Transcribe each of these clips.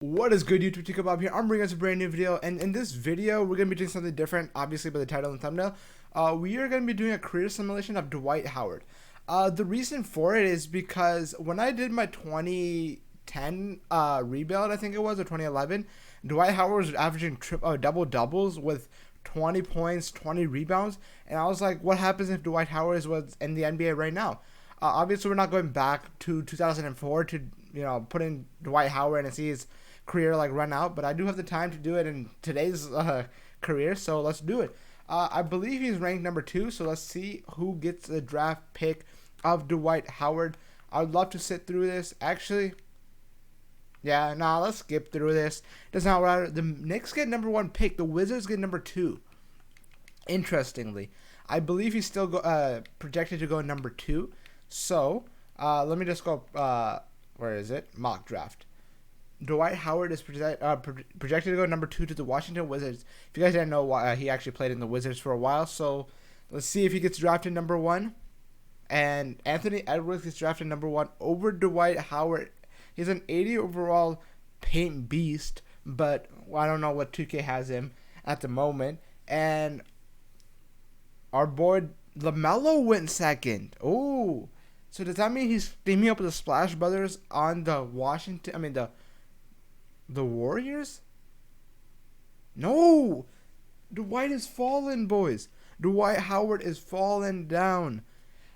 What is good, YouTube? Tico Bob here. I'm bringing us a brand new video, and in this video, we're gonna be doing something different. Obviously, by the title and thumbnail, we are gonna be doing a career simulation of Dwight Howard. The reason for it is because when I did my 2010 rebuild, I think it was, or 2011, Dwight Howard was averaging double doubles with 20 points, 20 rebounds, and I was like, what happens if Dwight Howard was in the NBA right now? Obviously, we're not going back to 2004 to put in Dwight Howard and see his career like run out, but I do have the time to do it in today's career, so let's do it. I believe he's ranked number 2, so let's see who gets the draft pick of Dwight Howard. I would love to sit through this. Actually, yeah, let's skip through this. Doesn't matter. The Knicks get number 1 pick. The Wizards get number 2. Interestingly, I believe he's still projected to go number 2. So let me just go. Where is it? Mock draft. Dwight Howard is projected to go number 2 to the Washington Wizards. If you guys didn't know, he actually played in the Wizards for a while. So let's see if he gets drafted number 1. And Anthony Edwards gets drafted number 1 over Dwight Howard. He's an 80 overall paint beast, but I don't know what 2K has him at the moment. And our boy LaMelo went second. Oh, so does that mean he's teaming up with the Splash Brothers on the the Warriors? No, Dwight is fallen, boys. Dwight Howard is fallen down.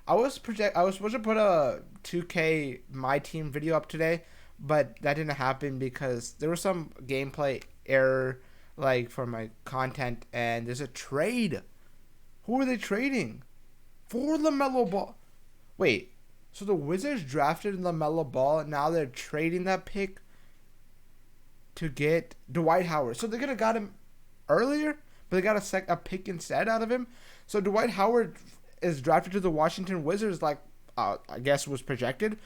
I was supposed to put a 2K My Team video up today, but that didn't happen because there was some gameplay error, like for my content, and there's a trade. Who are they trading? For LaMelo Ball. Wait, so the Wizards drafted LaMelo Ball, and now they're trading that pick to get Dwight Howard. So they could have got him earlier, but they got a pick instead out of him. So Dwight Howard is drafted to the Washington Wizards, like I guess was projected.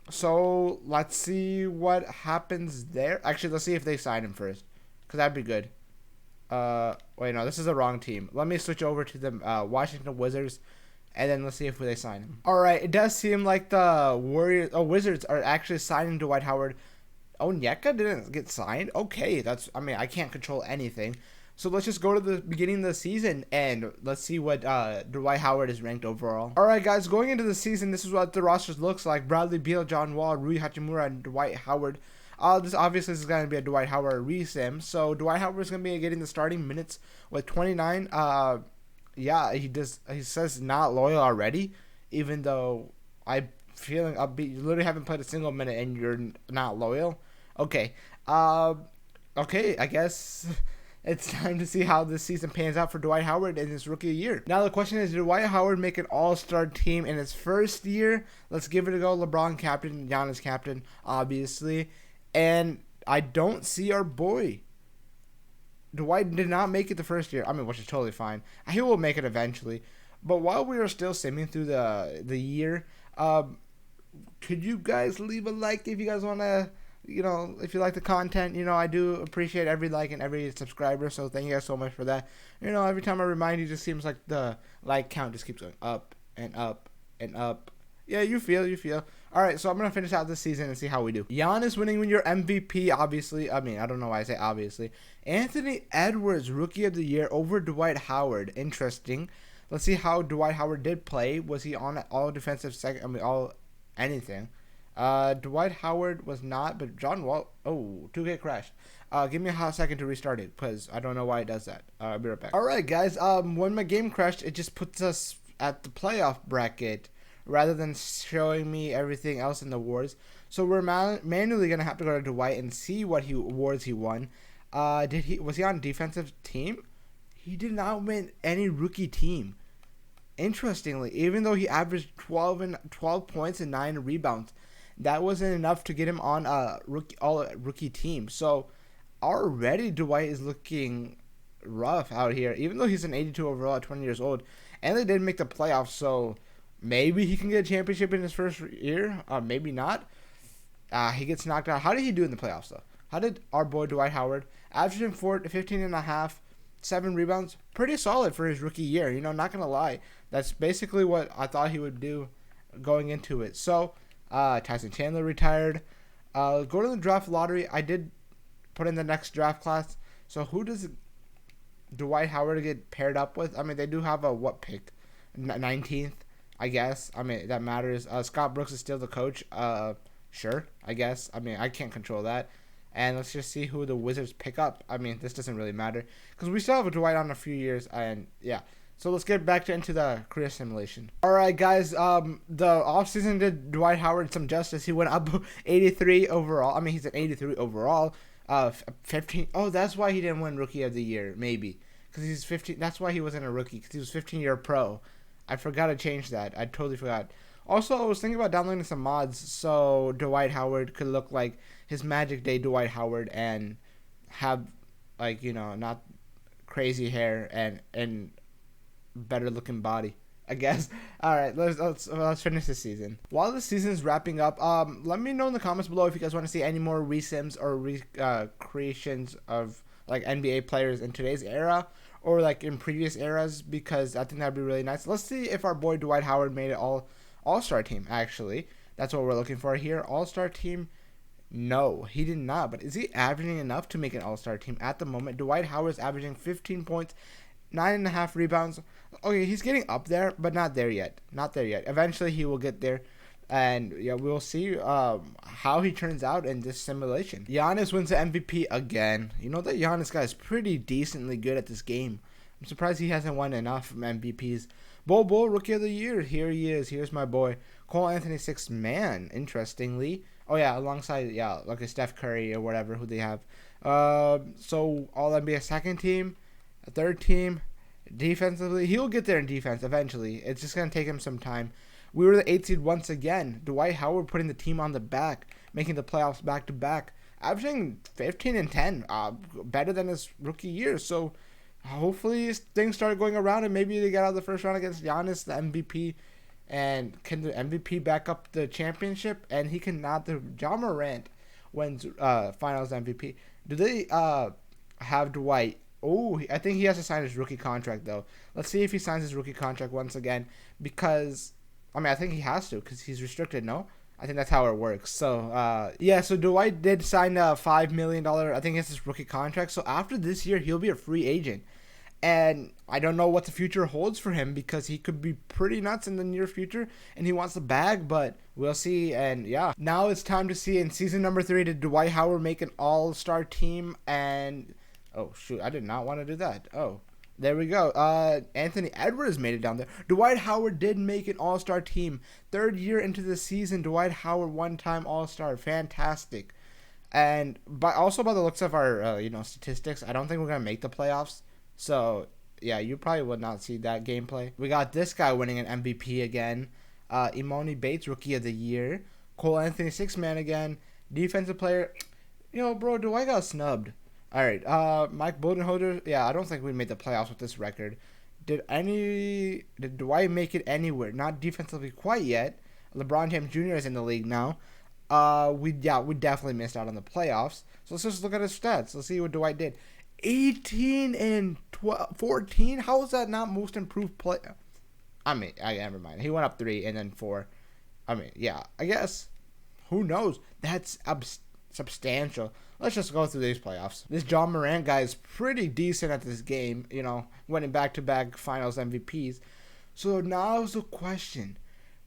So let's see what happens there. Actually, let's see if they sign him first, because that'd be good. Wait, no, this is the wrong team. Let me switch over to the Washington Wizards, and then let's see if they sign him. All right, it does seem like the Wizards are actually signing Dwight Howard. Onyeka didn't get signed. Okay, I can't control anything. So let's just go to the beginning of the season and let's see what Dwight Howard is ranked overall. All right, guys, going into the season, this is what the roster looks like. Bradley Beal, John Wall, Rui Hachimura, and Dwight Howard. This is going to be a Dwight Howard resim. So Dwight Howard is going to be getting the starting minutes with 29. Yeah, he says not loyal already, even though I'm feeling upbeat. You literally haven't played a single minute and you're not loyal. Okay. Okay, I guess it's time to see how this season pans out for Dwight Howard in his rookie year. Now the question is, did Dwight Howard make an all-star team in his first year? Let's give it a go. LeBron captain, Giannis captain, obviously. And I don't see our boy. Dwight did not make it the first year. Which is totally fine. He will make it eventually. But while we are still simming through the year, could you guys leave a like if you guys want to, if you like the content? I do appreciate every like and every subscriber, so thank you guys so much for that. Every time I remind you, it just seems like the like count just keeps going up and up and up. Yeah, you feel. All right, so I'm going to finish out this season and see how we do. Giannis winning your MVP, obviously. I don't know why I say obviously. Anthony Edwards, Rookie of the Year over Dwight Howard. Interesting. Let's see how Dwight Howard did play. Was he on all defensive anything? Dwight Howard was not, but John Wall. Oh, 2K crashed. Give me a hot second to restart it, because I don't know why it does that. I'll be right back. All right, guys. When my game crashed, it just puts us at the playoff bracket rather than showing me everything else in the awards. So we're manually gonna have to go to Dwight and see what awards he won. Was he on defensive team? He did not win any rookie team. Interestingly, even though he averaged 12 points and 9 rebounds, that wasn't enough to get him on a rookie team. So already Dwight is looking rough out here, even though he's an 82 overall at 20 years old, and they did make the playoffs. So maybe he can get a championship in his first year. Maybe not. He gets knocked out. How did he do in the playoffs, though? How did our boy Dwight Howard, averaging 15 and a half, 7 rebounds, pretty solid for his rookie year. Not going to lie. That's basically what I thought he would do going into it. So, Tyson Chandler retired. Go to the draft lottery. I did put in the next draft class. So who does Dwight Howard get paired up with? I mean, they do have a what pick? 19th, I guess. I mean, that matters. Scott Brooks is still the coach. Sure, I guess. I mean, I can't control that. And let's just see who the Wizards pick up. I mean, this doesn't really matter because we still have a Dwight on a few years. And yeah, so let's get back into the career simulation. All right, guys. The offseason did Dwight Howard some justice. He went up 83 overall. I mean, he's an 83 overall. 15. Oh, that's why he didn't win Rookie of the Year. Maybe because he's 15. That's why he wasn't a rookie because he was 15-year pro. I forgot to change that. I totally forgot. Also, I was thinking about downloading some mods so Dwight Howard could look like his Magic Day Dwight Howard and have, like, you know, not crazy hair and better looking body, I guess. All right, let's finish this season. While the season's wrapping up, let me know in the comments below if you guys want to see any more resims or creations of like NBA players in today's era or like in previous eras, because I think that'd be really nice. Let's see if our boy Dwight Howard made it all-star team. Actually, that's what we're looking for here. All-star team. No, he did not. But is he averaging enough to make an all-star team at the moment? Dwight Howard's averaging 15 points, 9.5 rebounds. Okay, he's getting up there, but not there yet. Not there yet. Eventually, he will get there. And yeah, we'll see how he turns out in this simulation. Giannis wins the MVP again. You know that Giannis guy is pretty decently good at this game. I'm surprised he hasn't won enough MVPs. Bull, Rookie of the Year. Here he is. Here's my boy. Cole Anthony, sixth man, interestingly. Oh, yeah, alongside, yeah, like a Steph Curry or whatever, who they have. So, All-NBA second team, a third team. Defensively, he'll get there in defense eventually. It's just going to take him some time. We were the 8th seed once again. Dwight Howard putting the team on the back, making the playoffs back-to-back. Averaging 15 and 10, better than his rookie year. So, hopefully things start going around and maybe they get out of the first round against Giannis, the MVP. And can the MVP back up the championship? And he cannot. Ja Morant wins finals MVP. Do they have Dwight? Oh, I think he has to sign his rookie contract, though. Let's see if he signs his rookie contract once again. Because, I mean, I think he has to because he's restricted, no? I think that's how it works. So, yeah, so Dwight did sign a $5 million, I think it's his rookie contract. So after this year, he'll be a free agent. And I don't know what the future holds for him because he could be pretty nuts in the near future and he wants the bag, but we'll see. And yeah, now it's time to see in season number 3, did Dwight Howard make an all-star team? And oh shoot, I did not want to do that. Oh, there we go. Anthony Edwards made it down there. Dwight Howard did make an all-star team. 3rd year into the season, Dwight Howard one-time all-star. Fantastic. And also by the looks of our statistics, I don't think we're gonna make the playoffs. So, yeah, you probably would not see that gameplay. We got this guy winning an MVP again. Imoni Bates, Rookie of the Year. Cole Anthony, 6th man again. Defensive player. You know, bro, Dwight got snubbed. All right, Mike Budenholzer. Yeah, I don't think we made the playoffs with this record. Did Dwight make it anywhere? Not defensively quite yet. LeBron James Jr. is in the league now. We definitely missed out on the playoffs. So let's just look at his stats. Let's see what Dwight did. 18 and 14? How is that not most improved play? I mean, never mind. He went up 3 and then 4. I mean, yeah, I guess. Who knows? That's substantial. Let's just go through these playoffs. This Ja Morant guy is pretty decent at this game, winning back-to-back finals MVPs. So now's the question.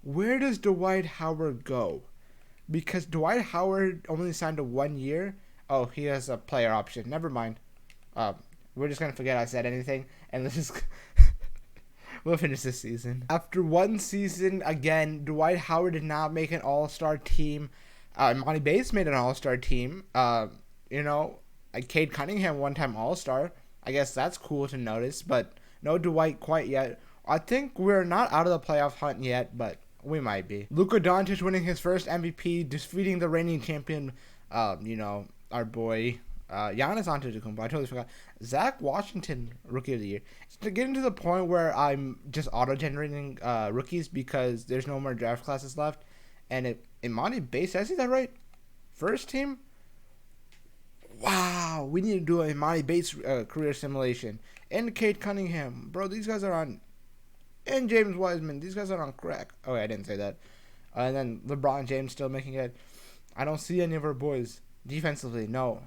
Where does Dwight Howard go? Because Dwight Howard only signed a 1 year. Oh, he has a player option. Never mind. We're just going to forget I said anything, and let's just we'll finish this season. After 1 season, again, Dwight Howard did not make an all-star team. Monty Bates made an all-star team. Cade Cunningham one-time all-star. I guess that's cool to notice, but no Dwight quite yet. I think we're not out of the playoff hunt yet, but we might be. Luka Doncic winning his first MVP, defeating the reigning champion, our boy Giannis Antetokounmpo. I totally forgot. Zach Washington, Rookie of the Year. It's getting to the point where I'm just auto-generating rookies because there's no more draft classes left. And Imani Bates, did I see that right? First team? Wow, we need to do a Imani Bates career simulation. And Cade Cunningham. Bro, these guys are on... And James Wiseman. These guys are on crack. Oh, I didn't say that. And then LeBron James still making it. I don't see any of our boys. Defensively, no.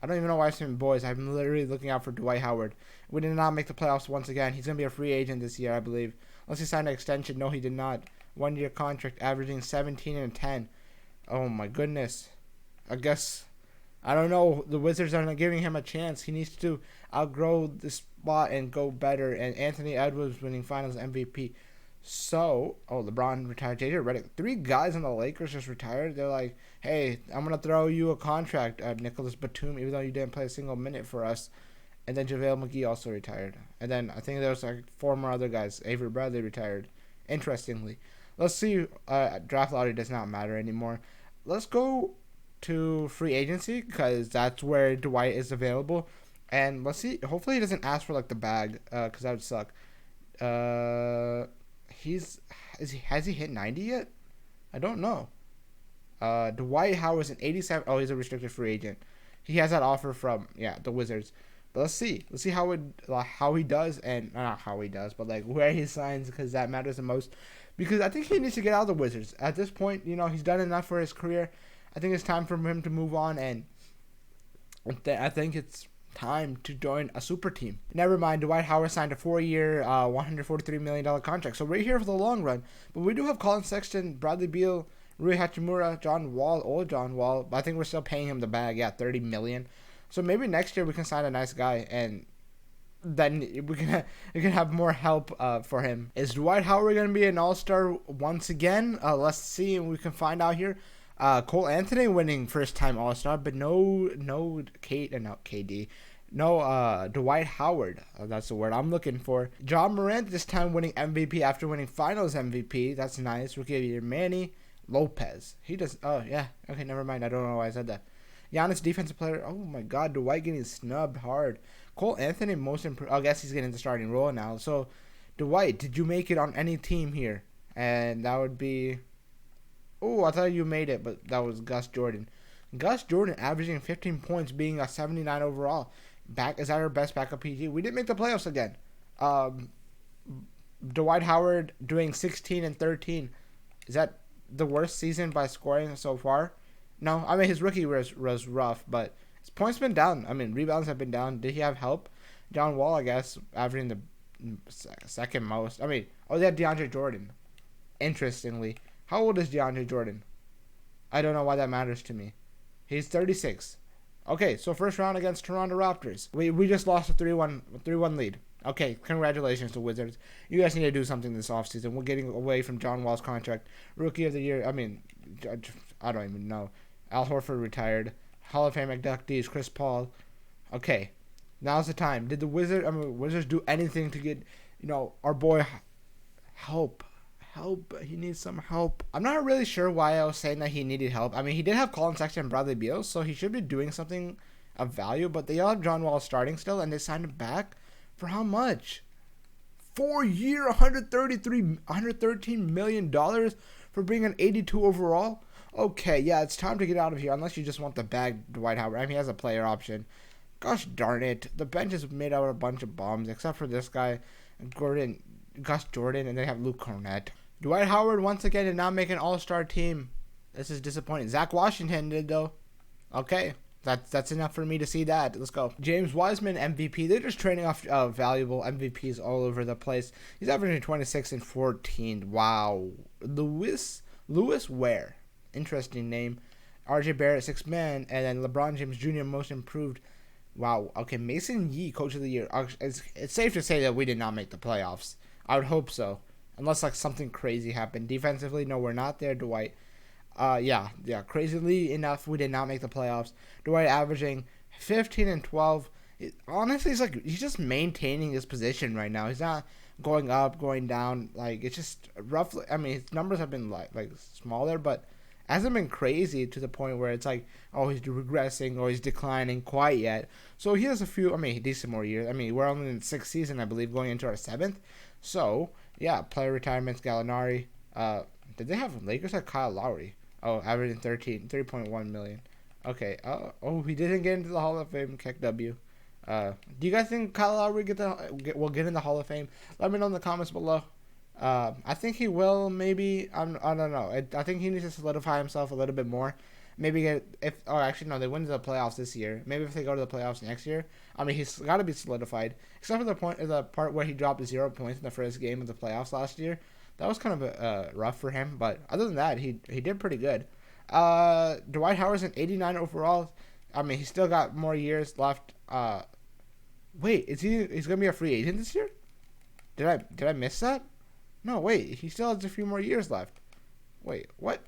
I don't even know why I'm saying boys. I'm literally looking out for Dwight Howard. We did not make the playoffs once again. He's going to be a free agent this year, I believe. Unless he signed an extension. No, he did not. 1-year contract, averaging 17 and 10. Oh, my goodness. I guess, I don't know. The Wizards are not giving him a chance. He needs to outgrow the spot and go better. And Anthony Edwards winning Finals MVP. So, LeBron retired. JJ Redick. 3 guys on the Lakers just retired. They're like, hey, I'm going to throw you a contract, Nicholas Batum, even though you didn't play a single minute for us. And then JaVale McGee also retired. And then I think there was like 4 more other guys. Avery Bradley retired. Interestingly. Let's see. Draft lottery does not matter anymore. Let's go to free agency because that's where Dwight is available. And let's see. Hopefully he doesn't ask for like the bag because that would suck. Has he hit 90 yet? I don't know. Dwight Howard's an 87. Oh, he's a restricted free agent. He has that offer from the Wizards. But let's see. Let's see how he does, and not how he does, but like where he signs, because that matters the most. Because I think he needs to get out of the Wizards at this point. He's done enough for his career. I think it's time for him to move on, and I think it's time to join a super team. Never mind, Dwight Howard signed a 4-year, $143 million contract. So we're here for the long run. But we do have Colin Sexton, Bradley Beal, Rui Hachimura, John Wall. But I think we're still paying him the bag, $30 million. So maybe next year we can sign a nice guy, and then we can have more help for him. Is Dwight Howard going to be an all-star once again? Let's see, and we can find out here. Cole Anthony winning first-time all-star, but no KD. No, Dwight Howard. That's the word I'm looking for. John Morant this time winning MVP after winning Finals MVP. That's nice. Rookie of the Year, Manny Lopez. He does. Oh yeah. Okay, never mind. I don't know why I said that. Giannis defensive player. Oh my God, Dwight getting snubbed hard. Cole Anthony most improved. I guess he's getting the starting role now. So, Dwight, did you make it on any team here? And that would be. Oh, I thought you made it, but that was Gus Jordan. Gus Jordan averaging 15 points, being a 79 overall. Is that our best backup PG? We didn't make the playoffs again. Dwight Howard doing 16 and 13. Is that the worst season by scoring so far? No, I mean his rookie was rough, but his points been down. I mean rebounds have been down. Did he have help? John Wall, I guess, averaging the second most. I mean, they had DeAndre Jordan. Interestingly, how old is DeAndre Jordan? I don't know why that matters to me. He's 36. Okay, so first round against Toronto Raptors. We just lost a 3-1 lead. Okay, congratulations to Wizards. You guys need to do something this offseason. We're getting away from John Wall's contract. Rookie of the Year, I don't even know. Al Horford retired. Hall of Fame inductees, Chris Paul. Okay, now's the time. Did the Wizards do anything to get, our boy help? He needs some help. I'm not really sure why I was saying that he needed help. I mean, he did have Colin Sexton and Bradley Beal, so he should be doing something of value, but they all have John Wall starting still, and they signed him back for how much? 4-year, $113 million for being an 82 overall? Okay, yeah, it's time to get out of here, unless you just want the bag, Dwight Howard. I mean, he has a player option. Gosh darn it. The bench is made out of a bunch of bombs, except for this guy, Gus Jordan, and they have Luke Cornett. Dwight Howard once again did not make an all-star team. This is disappointing. Zach Washington did, though. Okay, that's enough for me to see that. Let's go. James Wiseman, MVP. They're just trading off valuable MVPs all over the place. He's averaging 26 and 14. Wow. Lewis Ware. Interesting name. RJ Barrett, 6th man. And then LeBron James Jr., most improved. Wow. Okay, Mason Yee, Coach of the Year. It's safe to say that we did not make the playoffs. I would hope so. Unless something crazy happened. Defensively, no, we're not there, Dwight. Yeah. Crazily enough, we did not make the playoffs. Dwight averaging 15 and 12. Honestly, he's just maintaining his position right now. He's not going up, going down. It's just roughly. I mean, his numbers have been like smaller, but hasn't been crazy to the point where it's he's regressing or he's declining quite yet. So he has a few. Decent more years. We're only in the 6th season, I believe, going into our 7th. So yeah, player retirements. Gallinari. Did they have Lakers or Kyle Lowry? Oh, averaging 3.1 million. Okay. He didn't get into the Hall of Fame. Keck W. Do you guys think Kyle Lowry will get in the Hall of Fame? Let me know in the comments below. I think he will. Maybe I don't know. I think he needs to solidify himself a little bit more. maybe get if. Oh, actually no, they went to the playoffs this year. Maybe if they go to the playoffs next year, I mean he's got to be solidified. Except for the part where he dropped 0 points in the first game of the playoffs last year. That was kind of rough for him. But other than that, he did pretty good. Dwight Howard's an 89 overall. I mean, he's still got more years left. Wait, he's gonna be a free agent this year? Did I miss that? No, wait, he still has a few more years left. Wait, what?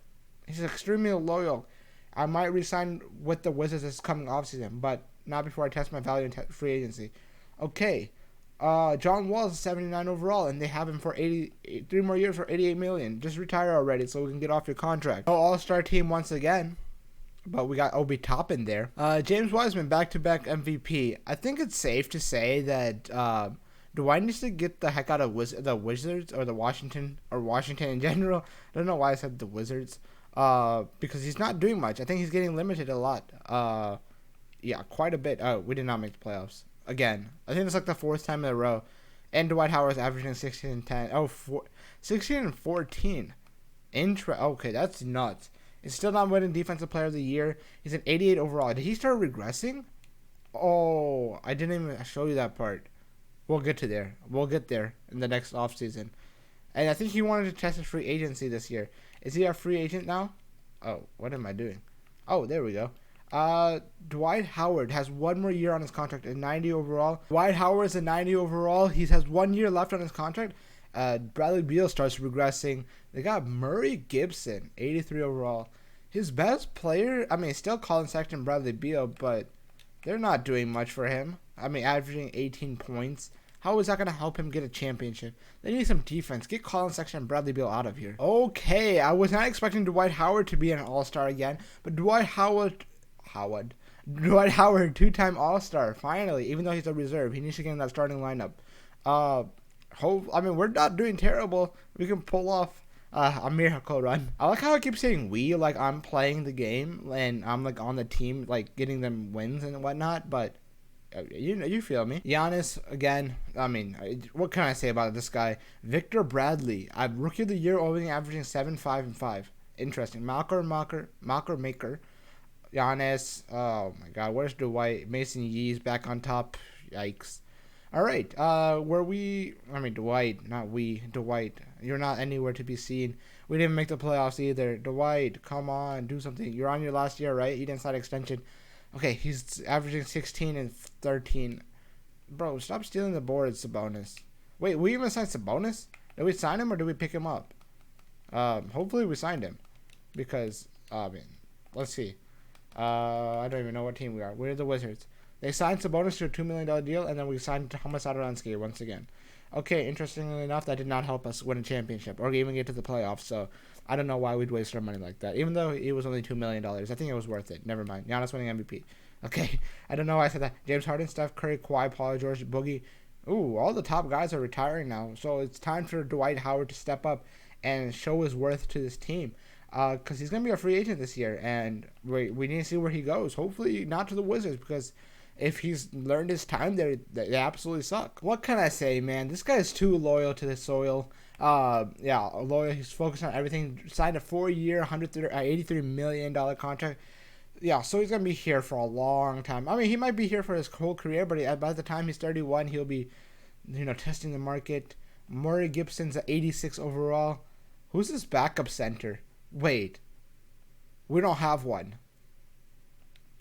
He's extremely loyal. I might resign with the Wizards this coming offseason, but not before I test my value in free agency. Okay. John Wall's 79 overall, and they have him for 3 more years for 88 million. Just retire already so we can get off your contract. Oh, All-Star team once again. But we got Obi Toppin there. James Wiseman, back-to-back MVP. I think it's safe to say that Dwight needs to get the heck out of the Wizards or Washington in general. I don't know why I said the Wizards. Because he's not doing much. I think he's getting limited a lot. Yeah, quite a bit. Oh, we did not make the playoffs. Again, I think it's like the 4th time in a row. And Dwight Howard's averaging 16 and 10. 16 and 14. Okay, that's nuts. He's still not winning Defensive Player of the Year. He's an 88 overall. Did he start regressing? Oh, I didn't even show you that part. We'll get to there. We'll get there in the next offseason. And I think he wanted to test his free agency this year. Is he a free agent now? Oh, what am I doing? Oh, there we go. Dwight Howard has 1 more year on his contract at 90 overall. Dwight Howard is a 90 overall. He has 1 year left on his contract. Bradley Beal starts regressing. They got Murray Gibson, 83 overall. His best player, I mean, still Colin Sexton, Bradley Beal, but they're not doing much for him. I mean, averaging 18 points. How is that going to help him get a championship? They need some defense. Get Colin Sexton and Bradley Beal out of here. Okay, I was not expecting Dwight Howard to be an all-star again, but Dwight Howard, 2-time all-star, finally. Even though he's a reserve, he needs to get in that starting lineup. I mean, we're not doing terrible. We can pull off a miracle run. I like how I keep saying we, like I'm playing the game and I'm like on the team, like getting them wins and whatnot, but you feel me. Giannis, again, I mean, what can I say about this guy? Victor Bradley, Rookie of the Year, only averaging 7, 5, and 5. Interesting. Maker. Giannis, oh my god, where's Dwight? Mason Yee's back on top. Yikes. All right, Dwight, you're not anywhere to be seen. We didn't make the playoffs either. Dwight, come on, do something. You're on your last year, right? You didn't sign extension. Okay, he's averaging 16 and 13. Bro, stop stealing the boards, Sabonis. Wait, we even signed Sabonis? Did we sign him or did we pick him up? Hopefully we signed him. Because, I mean, let's see. I don't even know what team we are. We're the Wizards. They signed Sabonis to a $2 million deal, and then we signed Thomas Satoransky once again. Okay, interestingly enough, that did not help us win a championship or even get to the playoffs, so I don't know why we'd waste our money like that. Even though it was only $2 million, I think it was worth it. Never mind. Giannis winning MVP. Okay, I don't know why I said that. James Harden, Steph Curry, Kawhi, Paul George, Boogie. Ooh, all the top guys are retiring now, so it's time for Dwight Howard to step up and show his worth to this team. Because he's going to be a free agent this year, and we need to see where he goes. Hopefully not to the Wizards, because if he's learned his time there, they absolutely suck. What can I say, man? This guy is too loyal to the soil. Yeah, loyal. He's focused on everything. Signed a 4-year, $83 million contract. Yeah, so he's going to be here for a long time. I mean, he might be here for his whole career, but by the time he's 31, he'll be, testing the market. Murray Gibson's at 86 overall. Who's this backup center? Wait. We don't have one.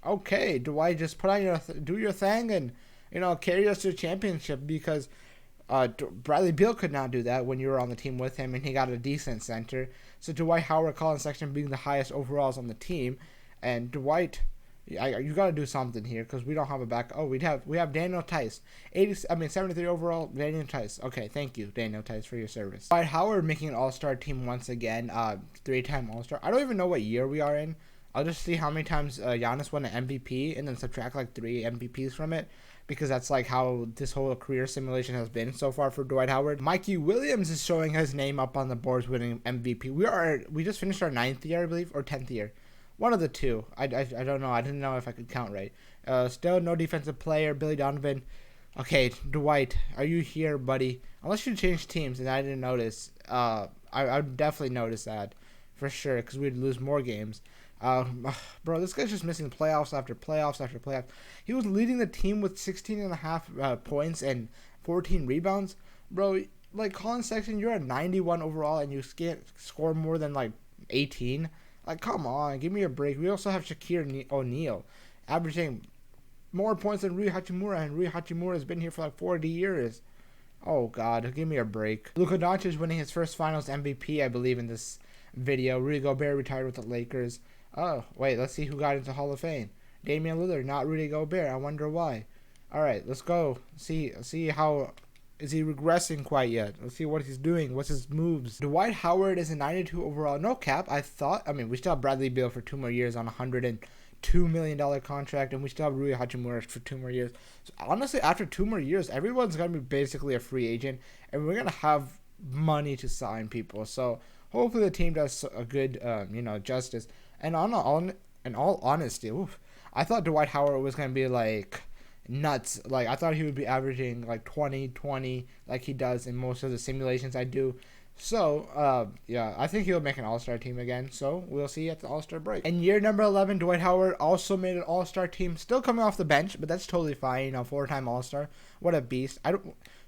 Okay, do I just put on do your thing and carry us to a championship? Because Bradley Beal could not do that when you were on the team with him, and he got a decent center. So Dwight Howard, Colin Sexton being the highest overalls on the team, and Dwight, you got to do something here because we don't have a back. Oh, we have Daniel Tice, 73 overall. Daniel Tice. Okay, thank you, Daniel Tice, for your service. Dwight Howard making an All-Star team once again. 3-time All-Star. I don't even know what year we are in. I'll just see how many times Giannis won an MVP and then subtract like 3 MVPs from it, because that's like how this whole career simulation has been so far for Dwight Howard. Mikey Williams is showing his name up on the boards winning MVP. We just finished our 9th year, I believe, or 10th year. One of the two. I don't know. I didn't know if I could count right. Still no defensive player. Billy Donovan. Okay, Dwight, are you here, buddy? Unless you changed teams and I didn't notice. I would definitely notice that for sure, because we'd lose more games. Bro, this guy's just missing playoffs after playoffs after playoffs. He was leading the team with 16.5 points and 14 rebounds. Bro, like Colin Sexton, you're a 91 overall and you can't score more than like 18. Like, come on, give me a break. We also have Shaquille O'Neal averaging more points than Rui Hachimura, and Rui Hachimura has been here for like 40 years. Oh, God, give me a break. Luka Doncic winning his first finals MVP, I believe, in this video. Rudy Gobert retired with the Lakers. Oh, wait, let's see who got into Hall of Fame. Damian Lillard, not Rudy Gobert. I wonder why. All right, let's go. See how... Is he regressing quite yet? Let's see what he's doing. What's his moves? Dwight Howard is a 92 overall. No cap. We still have Bradley Beal for 2 more years on a $102 million contract, and we still have Rui Hachimura for 2 more years. So honestly, after 2 more years, everyone's going to be basically a free agent, and we're going to have money to sign people. So hopefully the team does a good, justice. And in all honesty, I thought Dwight Howard was going to be like nuts. Like, I thought he would be averaging like 20 like he does in most of the simulations I do. So, I think he'll make an all-star team again. So, we'll see at the all-star break. In year number 11, Dwight Howard also made an all-star team. Still coming off the bench, but that's totally fine. 4-time all-star. What a beast.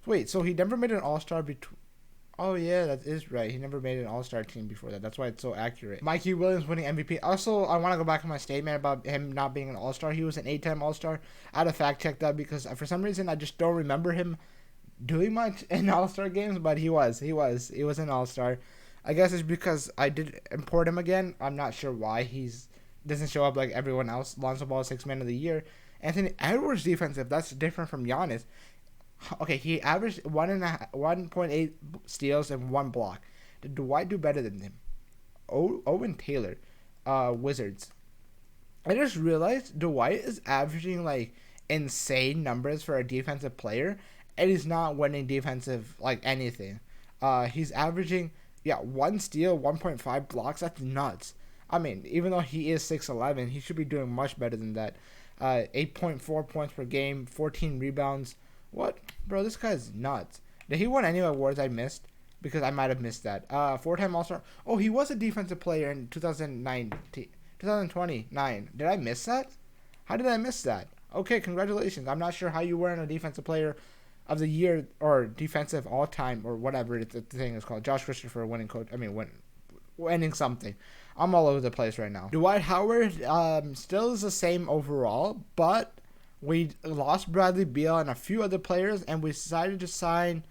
Wait, so he never made an all-star between... Oh, yeah, that is right. He never made an all-star team before that. That's why it's so accurate. Mikey Williams winning MVP. Also, I want to go back to my statement about him not being an all-star. He was an 8-time all-star. I had to fact-check that because for some reason I just don't remember him doing much in all-star games, but he was an all-star. I guess it's because I did import him again. I'm not sure why doesn't show up like everyone else. Lonzo Ball, 6th man of the year. Anthony Edwards defensive, that's different from Giannis. Okay, he averaged 1.8 steals and 1 block. Did Dwight do better than him? Owen Taylor, Wizards. I just realized Dwight is averaging like insane numbers for a defensive player, and he's not winning defensive like anything. He's averaging 1 steal, 1.5 blocks. That's nuts. I mean, even though he is 6'11", he should be doing much better than that. 8.4 points per game, 14 rebounds. What? Bro, this guy's nuts. Did he win any awards I missed? Because I might have missed that. 4-time All-Star. Oh, he was a defensive player in 2029. Did I miss that? How did I miss that? Okay, congratulations. I'm not sure how you weren't a defensive player of the year or defensive all-time or whatever the thing is called. Josh Christopher winning something. I'm all over the place right now. Dwight Howard still is the same overall, but we lost Bradley Beal and a few other players, and we decided to sign...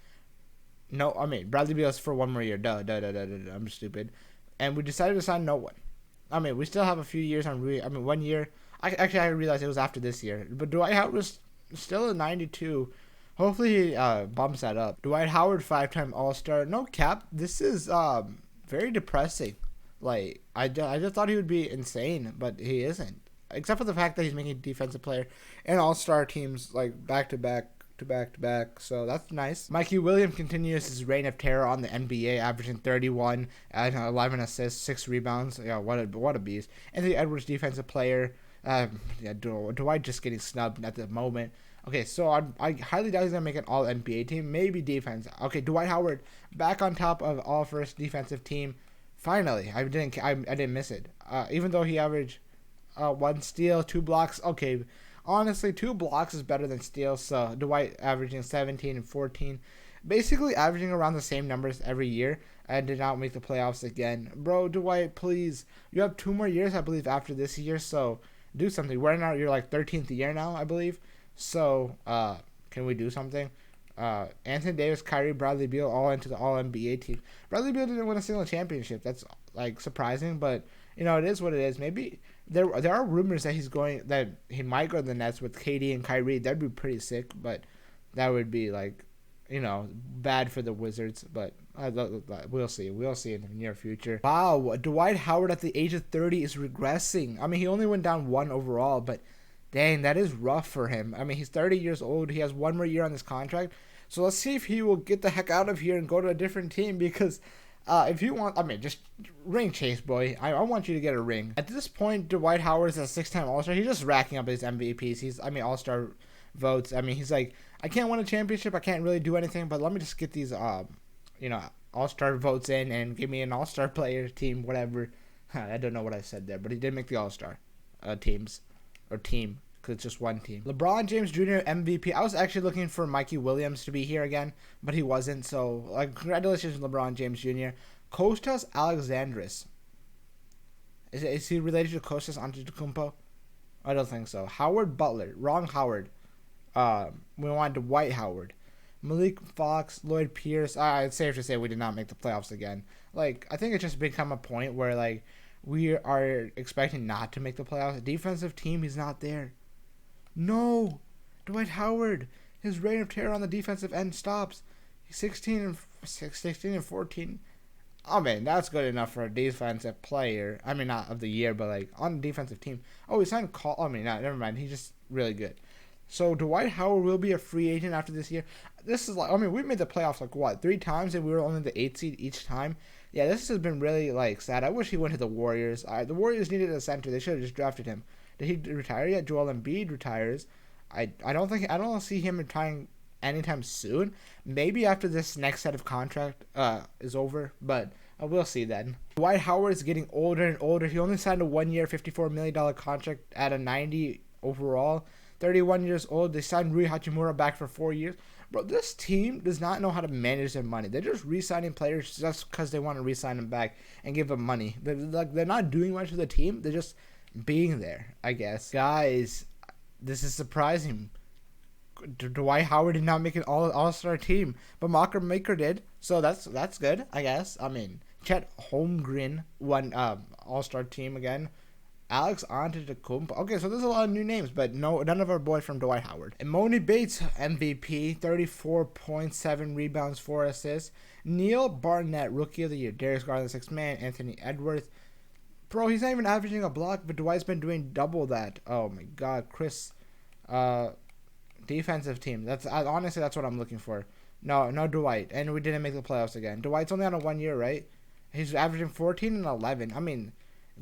Bradley Beal is for 1 more year. Duh. I'm stupid. And we decided to sign no one. We still have a few years on 1 year. I realized it was after this year. But Dwight Howard was still a 92. Hopefully he bumps that up. Dwight Howard, 5-time All-Star. No cap. This is very depressing. Like, I just thought he would be insane, but he isn't. Except for the fact that he's making defensive player and all-star teams like back-to-back. So that's nice. Mikey Williams continues his reign of terror on the NBA, averaging 31 and 11 assists, 6 rebounds. Yeah, what a beast. Anthony Edwards, defensive player. Dwight just getting snubbed at the moment. Okay, so I highly doubt he's gonna make an all-NBA team. Maybe defense. Okay, Dwight Howard back on top of all-first defensive team. Finally, I didn't miss it. Even though he averaged 1 steal, 2 blocks. Okay, honestly, 2 blocks is better than steals. So Dwight averaging 17 and 14, basically averaging around the same numbers every year, and did not make the playoffs again. Bro, Dwight, please, you have 2 more years, I believe, after this year. So do something. We're now your like 13th year now, I believe. So can we do something? Anthony Davis, Kyrie, Bradley Beal all into the All-NBA team. Bradley Beal didn't win a single championship. That's like surprising, but it is what it is. Maybe there are rumors that he might go to the Nets with KD and Kyrie. That'd be pretty sick, but that would be like, bad for the Wizards. But we'll see. We'll see in the near future. Wow, Dwight Howard at the age of 30 is regressing. He only went down 1 overall, but dang, that is rough for him. He's 30 years old. He has 1 more year on this contract. So let's see if he will get the heck out of here and go to a different team, because if you want, just ring chase, boy. I want you to get a ring. At this point, Dwight Howard is a 6-time All-Star. He's just racking up his MVPs. He's, All-Star votes. He's like, I can't win a championship. I can't really do anything, but let me just get these, All-Star votes in and give me an All-Star player team, whatever. I don't know what I said there, but he did make the All-Star teams or team because it's just one team. LeBron James Jr. MVP. I was actually looking for Mikey Williams to be here again, but he wasn't. So congratulations, LeBron James Jr. Kostas Alexandris. Is he related to Kostas Antetokounmpo? I don't think so. Howard Butler. Wrong Howard. We wanted Dwight Howard. Malik Fox, Lloyd Pierce. It's safe to say we did not make the playoffs again. I think it's just become a point where, we are expecting not to make the playoffs. Defensive team, he's not there. No! Dwight Howard. His reign of terror on the defensive end stops. He's 16 and 14. Oh, man, that's good enough for a defensive player. I mean, not of the year, but, on the defensive team. Oh, he signed never mind. He's just really good. So Dwight Howard will be a free agent after this year. This is we made the playoffs 3 times and we were only the 8th seed each time. Yeah, this has been really sad. I wish he went to the Warriors. The Warriors needed a center. They should have just drafted him. Did he retire yet? Joel Embiid retires. I don't see him retiring anytime soon. Maybe after this next set of contract is over, but we'll see then. Dwight Howard is getting older and older. He only signed a 1-year, $54 million contract at a 90 overall. 31 years old. They signed Rui Hachimura back for 4 years. Bro, this team does not know how to manage their money. They're just re-signing players just because they want to re-sign them back and give them money. They're not doing much for the team. They're just being there, I guess. Guys, this is surprising. Dwight Howard did not make an all-star team, but Mocker Maker did. So that's good, I guess. I mean, Chet Holmgren won all-star team again. Alex Antetokounmpo. Okay, so there's a lot of new names, but none of our boys from Dwight Howard. Emoni Bates, MVP, 34.7 rebounds, 4 assists. Neil Barnett, Rookie of the Year. Darius Garland, 6th man. Anthony Edwards. Bro, he's not even averaging a block, but Dwight's been doing double that. Oh my God, Chris. Defensive team. Honestly, that's what I'm looking for. No Dwight, and we didn't make the playoffs again. Dwight's only on a 1 year, right? He's averaging 14 and 11. I mean,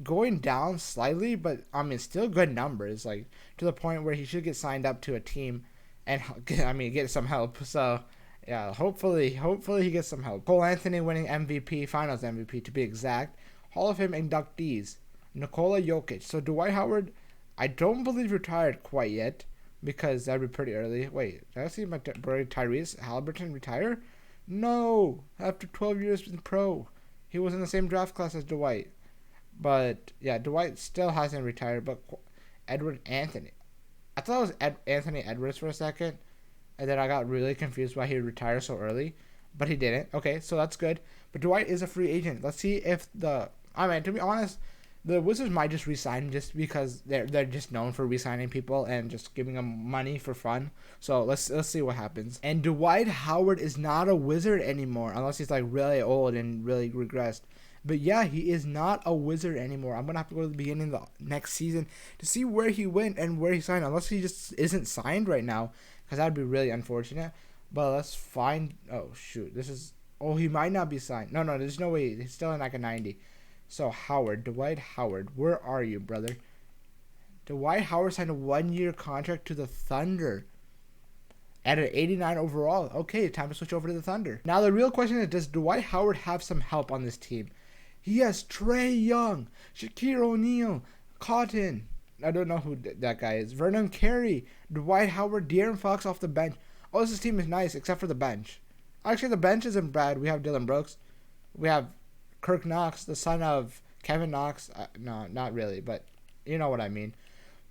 going down slightly, but still good numbers, to the point where he should get signed up to a team and get some help. So yeah, hopefully he gets some help. Cole Anthony winning MVP, finals MVP to be exact. Hall of Fame inductees: Nikola Jokic. So Dwight Howard, I don't believe retired quite yet because that'd be pretty early. Wait, did I see my Tyrese Halliburton retire? No, after 12 years in pro. He was in the same draft class as Dwight. But, yeah, Dwight still hasn't retired, but Edward Anthony. I thought it was Anthony Edwards for a second, and then I got really confused why he retired so early, but he didn't. Okay, so that's good. But Dwight is a free agent. Let's see if to be honest, the Wizards might just re-sign him just because they're just known for re-signing people and just giving them money for fun. So let's see what happens. And Dwight Howard is not a Wizard anymore, unless he's really old and really regressed. But yeah, he is not a Wizard anymore. I'm going to have to go to the beginning of the next season to see where he went and where he signed. Unless he just isn't signed right now, because that would be really unfortunate. But let's find... Oh, shoot. He might not be signed. No, there's no way. He's still in a 90. So, Dwight Howard. Where are you, brother? Dwight Howard signed a 1-year contract to the Thunder at an 89 overall. Okay, time to switch over to the Thunder. Now, the real question is, does Dwight Howard have some help on this team? He has Trae Young, Shaquille O'Neal, Cotton. I don't know who that guy is. Vernon Carey, Dwight Howard, De'Aaron Fox off the bench. Oh, this team is nice, except for the bench. Actually, the bench isn't bad. We have Dylan Brooks. We have Kirk Knox, the son of Kevin Knox. No, not really, but you know what I mean.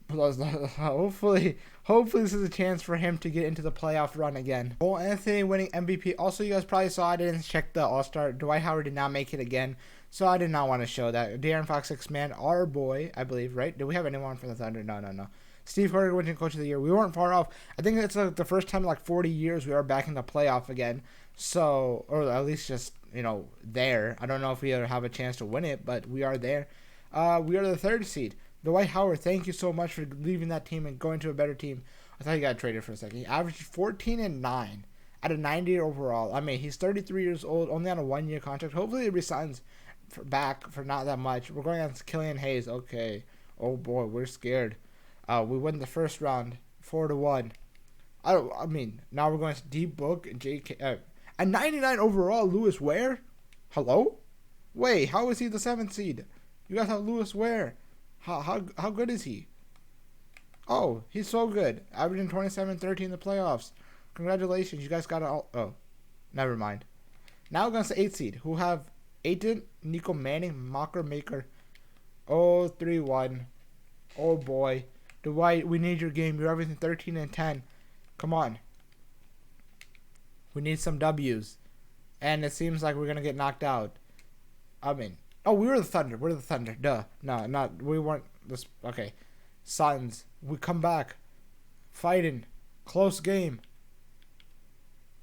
Hopefully this is a chance for him to get into the playoff run again. Cole Anthony winning MVP. Also, you guys probably saw I didn't check the All-Star. Dwight Howard did not make it again, so I did not want to show that. De'Aaron Fox, 6th man, our boy, I believe, right? Do we have anyone from the Thunder? No. Steve Kerr winning Coach of the Year. We weren't far off. I think it's the first time in 40 years we are back in the playoff again. So, or at least just, there. I don't know if we ever have a chance to win it, but we are there. We are the 3rd seed. Dwight Howard, thank you so much for leaving that team and going to a better team. I thought he got traded for a second. He averaged 14 and 9 at a 90 overall. He's 33 years old, only on a 1-year contract. Hopefully he resigns back for not that much. We're going against Killian Hayes. Okay. Oh boy, we're scared. We win the first round, 4-1. Now we're going to D Book and JK. A 99 overall, Lewis Ware? Hello? Wait, how is he the 7th seed? You guys have Lewis Ware. How good is he? Oh, he's so good. Averaging 27-13 in the playoffs. Congratulations, you guys got it all. Oh, never mind. Now against the 8th seed, who have Aiton, Nico Manning, Mocker Maker. Oh, 3-1. Oh boy. Dwight, we need your game. You're everything 13-10. Come on. We need some W's. And it seems like we're going to get knocked out. I mean, oh, we were the Thunder. We're the Thunder. Duh. No, not, we weren't this. Okay. Suns. We come back. Fighting. Close game.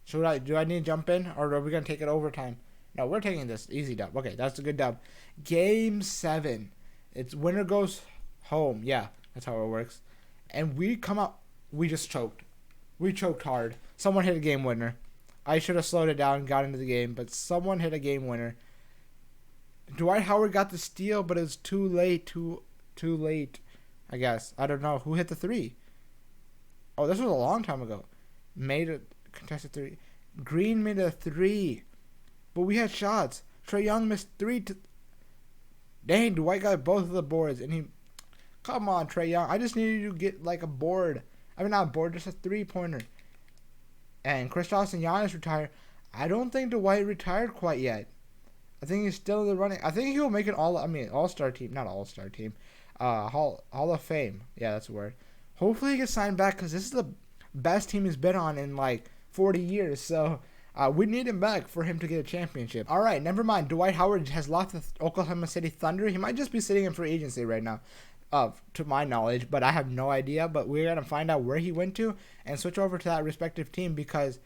Do I need to jump in? Or are we going to take it overtime? No, we're taking this. Easy dub. Okay, that's a good dub. Game 7. It's winner goes home. Yeah, that's how it works. And we come up. We just choked. We choked hard. Someone hit a game winner. I should have slowed it down and got into the game, but someone hit a game winner. Dwight Howard got the steal, but it was too late. Too late, I guess. I don't know. Who hit the 3? Oh, this was a long time ago. Made a contested 3. Green made a 3. But we had shots. Trae Young missed 3. Dang, Dwight got both of the boards. And he... Come on, Trae Young. I just needed you to get like a board. I mean, not a board, just a 3-pointer. And Kristaps and Giannis retire. I don't think Dwight retired quite yet. I think he's still in the running. I think he'll make an all-star team. Not all-star team. Hall of Fame. Yeah, that's the word. Hopefully he gets signed back because this is the best team he's been on in like 40 years. So we need him back for him to get a championship. All right, never mind. Dwight Howard has left the Oklahoma City Thunder. He might just be sitting in free agency right now. To my knowledge, but I have no idea. But we're going to find out where he went to and switch over to that respective team because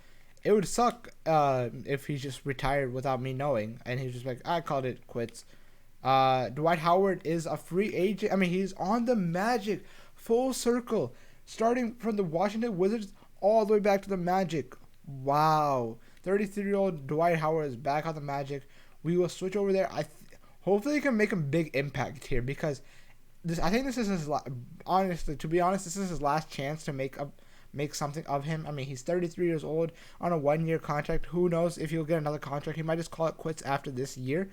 it would suck if he just retired without me knowing. And he's just like, I called it quits. Dwight Howard is a free agent. I mean, he's on the Magic. Full circle. Starting from the Washington Wizards all the way back to the Magic. Wow. 33-year-old Dwight Howard is back on the Magic. We will switch over there. Hopefully he can make a big impact here because... I think this is his to be honest, this is his last chance to make something of him. I mean, he's 33 years old on a 1-year contract. Who knows if he'll get another contract? He might just call it quits after this year.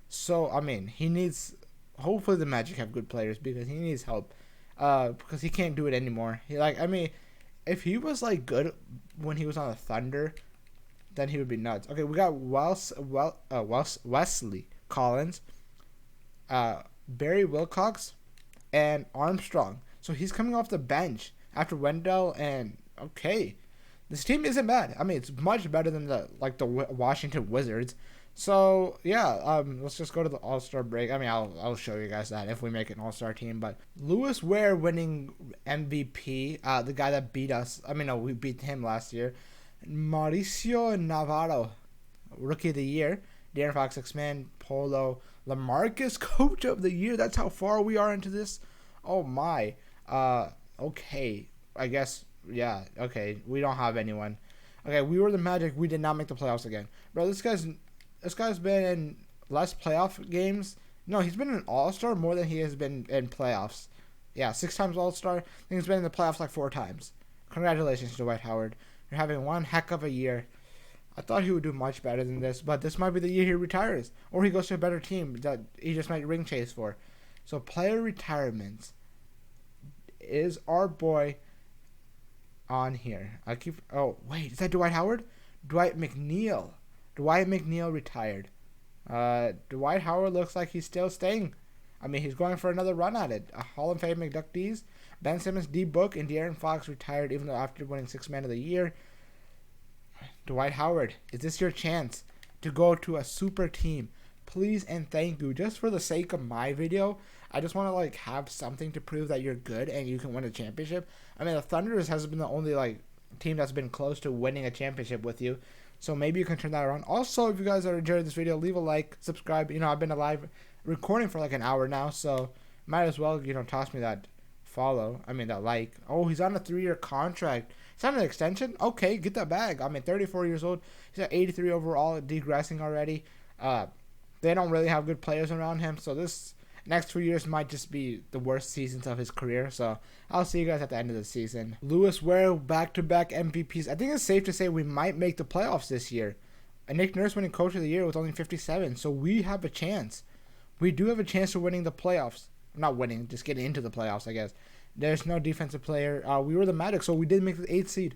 So I mean, he needs. Hopefully, the Magic have good players because he needs help. Because he can't do it anymore. If he was like good when he was on the Thunder, then he would be nuts. Okay, we got Wesley Collins, Barry Wilcox, and Armstrong. So he's coming off the bench after Wendell and okay. This team isn't bad. I mean, it's much better than the Washington Wizards. So yeah, let's just go to the All-Star break. I mean, I'll show you guys that if we make an All-Star team. But Lewis Ware winning MVP, the guy that beat us. I mean, no, we beat him last year. Mauricio Navarro, Rookie of the Year. De'Aaron Fox, X-Man, Polo, LaMarcus, Coach of the Year. That's how far we are into this. Oh my. Okay. I guess, yeah. Okay. We don't have anyone. Okay, we were the Magic. We did not make the playoffs again. Bro, this guy's been in less playoff games. No, he's been an All-Star more than he has been in playoffs. Yeah, 6 times All-Star. I think he's been in the playoffs like 4 times. Congratulations, Dwight Howard. You're having one heck of a year. I thought he would do much better than this, but this might be the year he retires. Or he goes to a better team that he just might ring chase for. So player retirements. Is our boy on here? Oh, wait. Is that Dwight Howard? Dwight McNeil. Dwight McNeil retired. Dwight Howard looks like he's still staying. I mean, he's going for another run at it. Hall of Fame inductees. Ben Simmons, D. Book, and De'Aaron Fox retired even though after winning 6th Man of the Year. Dwight Howard, is this your chance to go to a super team? Please and thank you. Just for the sake of my video, I just want to have something to prove that you're good and you can win a championship. I mean, the Thunders has been the only team that's been close to winning a championship with you. So maybe you can turn that around. Also, if you guys are enjoying this video, leave a like, subscribe. I've been live recording for an hour now, so might as well, toss me that follow. I mean, that like. Oh, he's on a 3-year contract. It's not an extension? Okay, get that bag. I mean, 34 years old. He's at 83 overall, degressing already. They don't really have good players around him, so this next 2 years might just be the worst seasons of his career. So I'll see you guys at the end of the season. Lewis Ware, back-to-back MVPs. I think it's safe to say we might make the playoffs this year. And Nick Nurse winning Coach of the Year with only 57, so we have a chance. we do have a chance of winning the playoffs. Not winning, just getting into the playoffs, I guess. There's no defensive player. We were the Magic, so we did make the 8th seed.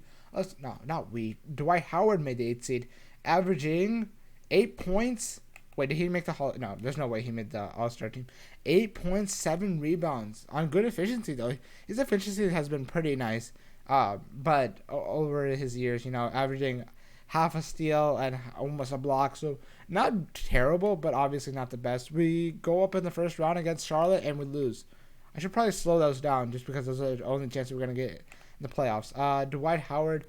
No, not we. Dwight Howard made the 8th seed, averaging 8 points. Wait, did he make the Hall? No, there's no way he made the All-Star team. 8.7 rebounds on good efficiency, though. His efficiency has been pretty nice. But over his years, averaging half a steal and almost a block. So not terrible, but obviously not the best. We go up in the first round against Charlotte and we lose. I should probably slow those down just because those are the only chances we're going to get in the playoffs. Dwight Howard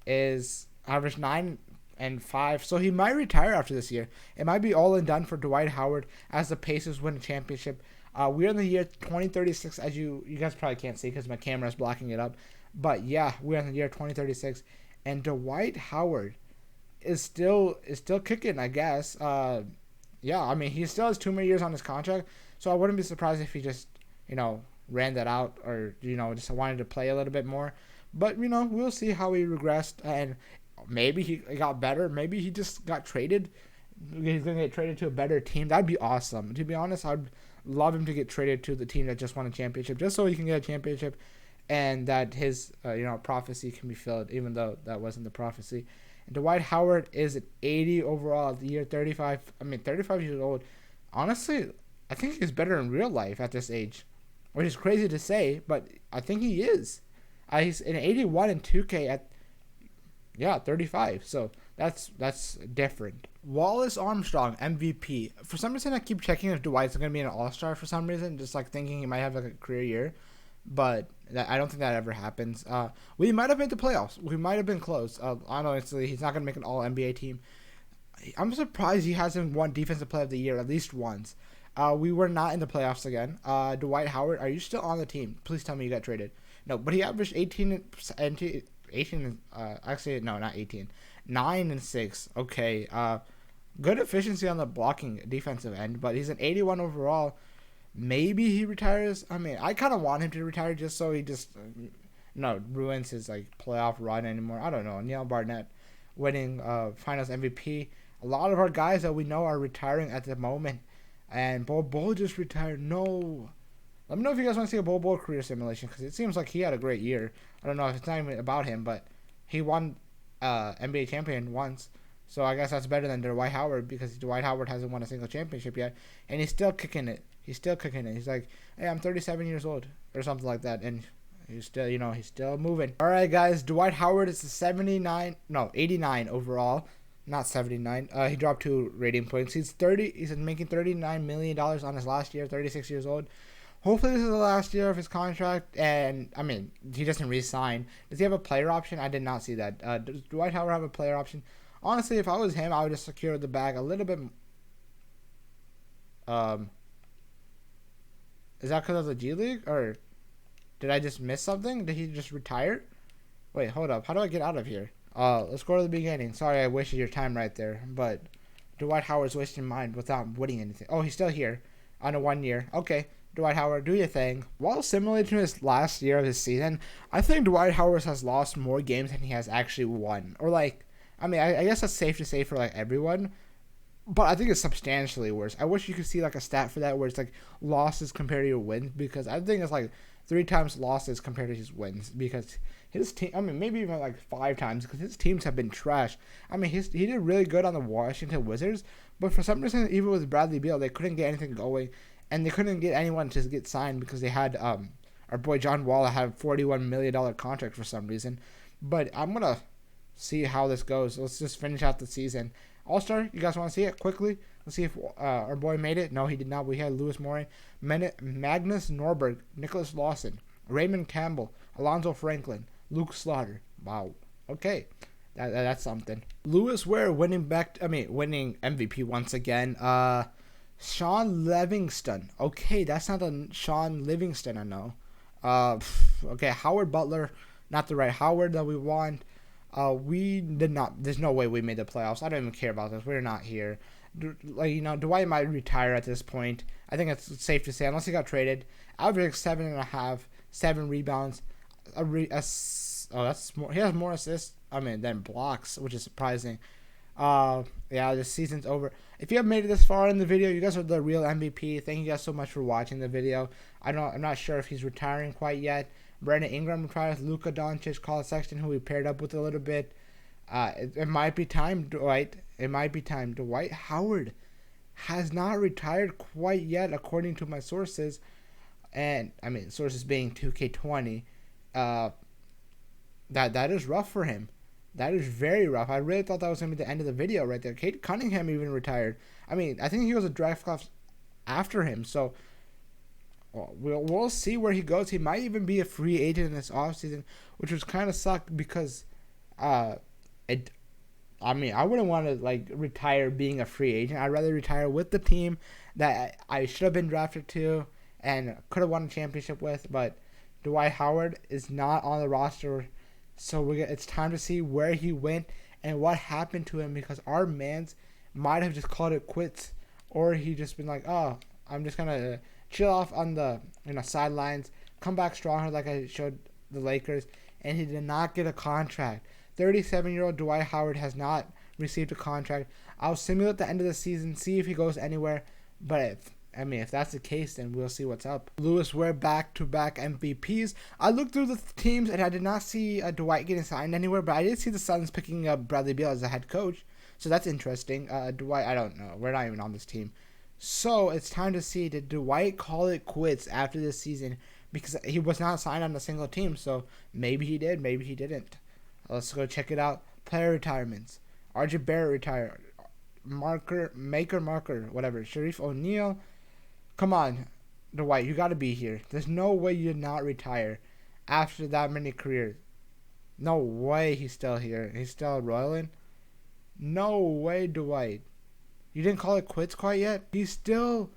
is average 9 and 5, so he might retire after this year. It might be all and done for Dwight Howard as the Pacers win a championship. We're in the year 2036, as you guys probably can't see because my camera is blocking it up. But yeah, we're in the year 2036, and Dwight Howard is still kicking, I guess. Yeah, I mean, he still has 2 more years on his contract, so I wouldn't be surprised if he just ran that out or just wanted to play a little bit more. But we'll see how he regressed, and maybe he got better. Maybe he just got traded. He's gonna get traded to a better team. That'd be awesome. To be honest, I'd love him to get traded to the team that just won a championship, just so he can get a championship, and that his prophecy can be filled, even though that wasn't the prophecy. And Dwight Howard is at 80 overall at the year 35. 35 years old. Honestly, I think he's better in real life at this age, which is crazy to say, but I think he is. He's an 81 in 2K at 35. So that's different. Wallace Armstrong, MVP. For some reason, I keep checking if Dwight's going to be an All-Star for some reason, just like thinking he might have like a career year. But I don't think that ever happens. We might have made the playoffs. We might have been close. Honestly, he's not going to make an All-NBA team. I'm surprised he hasn't won Defensive Player of the Year at least once. We were not in the playoffs again. Dwight Howard, are you still on the team? Please tell me you got traded. No, but he averaged 18 actually, no, not 18. 9 and 6. Okay. Good efficiency on the blocking defensive end, but he's an 81 overall. Maybe he retires. I mean, I kind of want him to retire just so he just ruins his playoff run anymore. I don't know. Neil Barnett winning Finals MVP. A lot of our guys that we know are retiring at the moment, and Bol just retired. No. Let me know if you guys want to see a Bol career simulation, because it seems like he had a great year. I don't know if it's not even about him, but he won NBA champion once. So I guess that's better than Dwight Howard, because Dwight Howard hasn't won a single championship yet, and he's still kicking it. He's like, hey, I'm 37 years old or something like that, and he's still, he's still moving. All right, guys, Dwight Howard is the 89 overall, not 79. He dropped 2 rating points. He's making $39 million on his last year, 36 years old. Hopefully this is the last year of his contract, and, I mean, he doesn't re-sign. Does he have a player option? I did not see that. Does Dwight Howard have a player option? Honestly, if I was him, I would just secure the bag a little bit. Is that because of the G League, or did I just miss something? Did he just retire? Wait, hold up. How do I get out of here? Let's go to the beginning. Sorry I wasted your time right there, but Dwight Howard's wasting mine without winning anything. Oh, he's still here on a 1 year. Okay. Dwight Howard, do your thing. While simulating his last year of his season, I think Dwight Howard has lost more games than he has actually won. Or I guess that's safe to say for everyone, but I think it's substantially worse. I wish you could see a stat for that where it's losses compared to your wins, because I think it's 3 times losses compared to his wins, because his team, maybe even 5 times, because his teams have been trash. He did really good on the Washington Wizards, but for some reason, even with Bradley Beal, they couldn't get anything going. And they couldn't get anyone to get signed because they had our boy John Wall had a $41 million contract for some reason. But I'm going to see how this goes. Let's just finish out the season. All-Star, you guys want to see it quickly? Let's see if our boy made it. No, he did not. We had Lewis Morin, Magnus Norberg, Nicholas Lawson, Raymond Campbell, Alonzo Franklin, Luke Slaughter. Wow. Okay. That's something. Lewis Ware winning MVP once again. Sean Livingston. Okay, that's not the Sean Livingston I know. Okay, Howard Butler, not the right Howard that we want. We did not. There's no way we made the playoffs. I don't even care about this. We're not here. Dwight might retire at this point. I think it's safe to say, unless he got traded. Average 7.5, 7 rebounds. That's more. He has more assists. Than blocks, which is surprising. Yeah, the season's over. If you have made it this far in the video, you guys are the real MVP. Thank you guys so much for watching the video. I'm not sure if he's retiring quite yet. Brandon Ingram retires. Luka Doncic, Colin Sexton, who we paired up with a little bit. It might be time, Dwight. It might be time. Dwight Howard has not retired quite yet, according to my sources. And I mean, sources being 2K20. That is rough for him. That is very rough. I really thought that was going to be the end of the video right there. Cade Cunningham even retired. I mean, I think he was a draft class after him. So we'll see where he goes. He might even be a free agent in this offseason, which was kind of sucked because I wouldn't want to like retire being a free agent. I'd rather retire with the team that I should have been drafted to and could have won a championship with. But Dwight Howard is not on the roster. So it's time to see where he went and what happened to him, because our mans might have just called it quits, or he just been like, oh, I'm just gonna chill off on the sidelines, come back stronger like I showed the Lakers, and he did not get a contract. 37-year-old Dwight Howard has not received a contract. I'll simulate the end of the season, see if he goes anywhere, but if that's the case, then we'll see what's up. Lewis, we're back-to-back MVPs. I looked through the teams, and I did not see Dwight getting signed anywhere, but I did see the Suns picking up Bradley Beal as the head coach, so that's interesting. Dwight, I don't know. We're not even on this team. So it's time to see, did Dwight call it quits after this season? Because he was not signed on a single team, so maybe he did, maybe he didn't. Let's go check it out. Player retirements. RJ Barrett retired. Marker, whatever. Sharif O'Neal. Come on, Dwight, you got to be here. There's no way you did not retire after that many careers. No way he's still here. He's still roiling. No way, Dwight. You didn't call it quits quite yet? He's still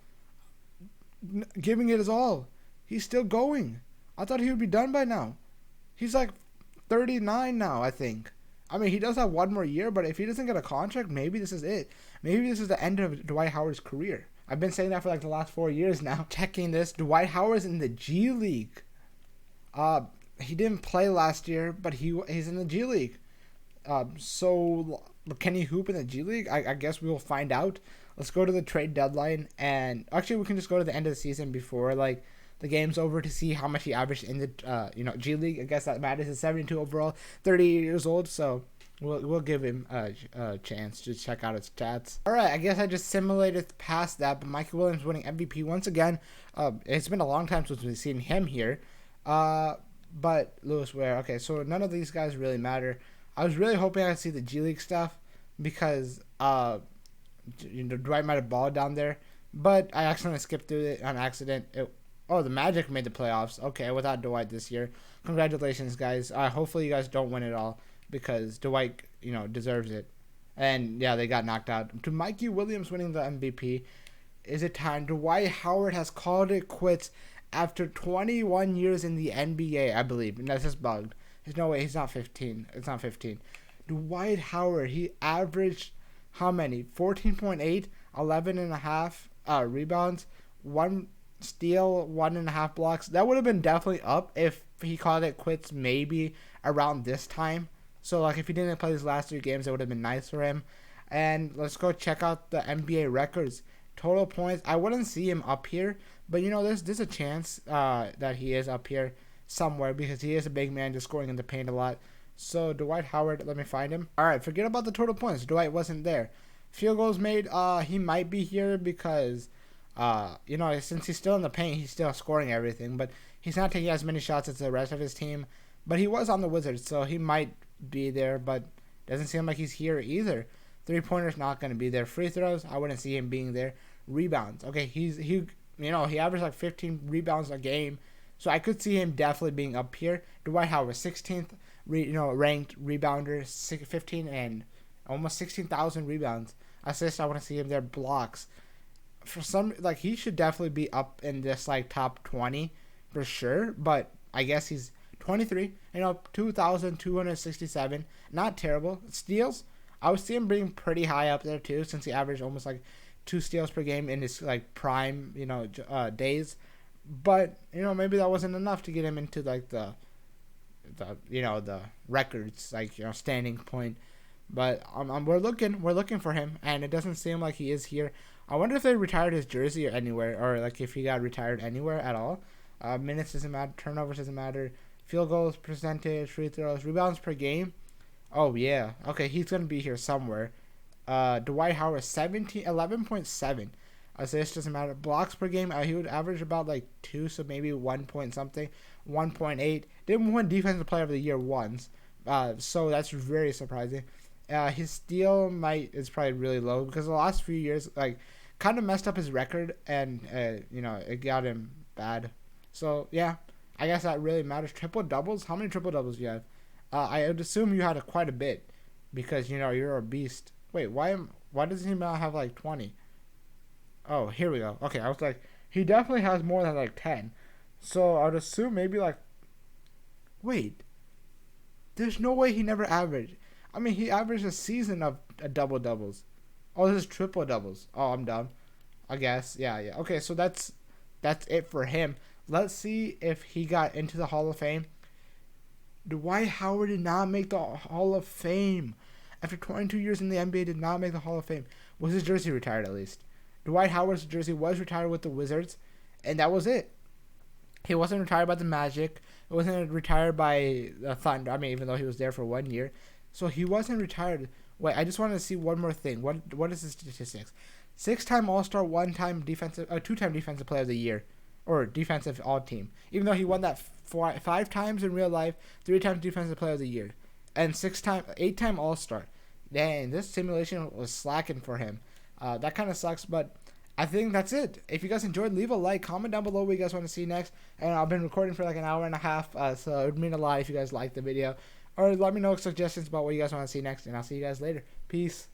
giving it his all. He's still going. I thought he would be done by now. He's like 39 now, I think. I mean, he does have one more year, but if he doesn't get a contract, maybe this is it. Maybe this is the end of Dwight Howard's career. I've been saying that for like the last 4 years now. Checking this, Dwight Howard's in the G League. He didn't play last year, but he's in the G League. So can he hoop in the G League? I guess we will find out. Let's go to the trade deadline, and actually we can just go to the end of the season before like the game's over to see how much he averaged in the G League. I guess that matters. He's 72 overall, 30 years old, so we'll give him a chance to check out his stats. All right, I guess I just simulated past that, but Michael Williams winning MVP once again. It's been a long time since we've seen him here. But Lewis Ware. Okay, so none of these guys really matter. I was really hoping I'd see the G League stuff because Dwight might have balled down there, but I accidentally skipped through it on accident. The Magic made the playoffs. Okay, without Dwight this year. Congratulations, guys. Hopefully you guys don't win it all because Dwight, deserves it. And yeah, they got knocked out. To Mikey Williams winning the MVP, is it time? Dwight Howard has called it quits after 21 years in the NBA, I believe. And that's just bugged. There's no way he's not 15. It's not 15. Dwight Howard, he averaged how many? 14.8, 11.5 rebounds, 1 steal, 1.5 blocks. That would have been definitely up if he called it quits maybe around this time. So like if he didn't play his last 3 games, it would have been nice for him. And let's go check out the NBA records. Total points. I wouldn't see him up here, but there's a chance that he is up here somewhere because he is a big man just scoring in the paint a lot. So Dwight Howard, let me find him. All right, forget about the total points. Dwight wasn't there. Field goals made, he might be here because since he's still in the paint, he's still scoring everything, but he's not taking as many shots as the rest of his team. But he was on the Wizards, so he might be there, but doesn't seem like he's here either. 3-pointers not going to be there. Free throws, I wouldn't see him being there. Rebounds, okay, he averaged like 15 rebounds a game, so I could see him definitely being up here. Dwight Howard, 16th, ranked rebounder, 15 and almost 16,000 rebounds. Assists, I want to see him there. Blocks, for some, like, he should definitely be up in this like top 20 for sure, but I guess he's 23, 2,267, not terrible. Steals, I would see him being pretty high up there too, since he averaged almost like 2 steals per game in his like prime days. But maybe that wasn't enough to get him into like the records, like standing point. But we're looking for him, and it doesn't seem like he is here. I wonder if they retired his jersey or anywhere, or like if he got retired anywhere at all. Minutes doesn't matter, turnovers doesn't matter, field goals percentage, free throws, rebounds per game. Oh yeah, okay, he's gonna be here somewhere. Dwight Howard 11.7. Assists doesn't matter. Blocks per game, he would average about like 2, so maybe 1 point something, 1.8. Didn't win Defensive Player of the Year once, so that's very surprising. His steal is probably really low because the last few years like kind of messed up his record, and it got him bad. So yeah, I guess that really matters. Triple doubles. How many triple doubles do you have? I would assume you had quite a bit because you're a beast. Wait, why does he not have like 20? Oh, here we go. Okay, I was like, he definitely has more than like 10. So I would assume maybe like. Wait, there's no way he never averaged. I mean, he averaged a season of double doubles. Oh, this is triple doubles. Oh, I'm dumb. I guess. Yeah, yeah. Okay, so that's it for him. Let's see if he got into the Hall of Fame. Dwight Howard did not make the Hall of Fame. After 22 years in the NBA, did not make the Hall of Fame. Was his jersey retired at least? Dwight Howard's jersey was retired with the Wizards, and that was it. He wasn't retired by the Magic. He wasn't retired by the Thunder. I mean, even though he was there for 1 year. So he wasn't retired. Wait, I just wanted to see one more thing. What is his statistics? 6-time All-Star, 2-time Defensive Player of the Year, or Defensive All-Team. Even though he won that 5 times in real life, 3 times Defensive Player of the Year, and 8-time All-Star. Dang, this simulation was slacking for him. That kind of sucks, but I think that's it. If you guys enjoyed, leave a like, comment down below what you guys want to see next. And I've been recording for like an hour and a half, so it would mean a lot if you guys liked the video. Or let me know suggestions about what you guys want to see next, and I'll see you guys later. Peace.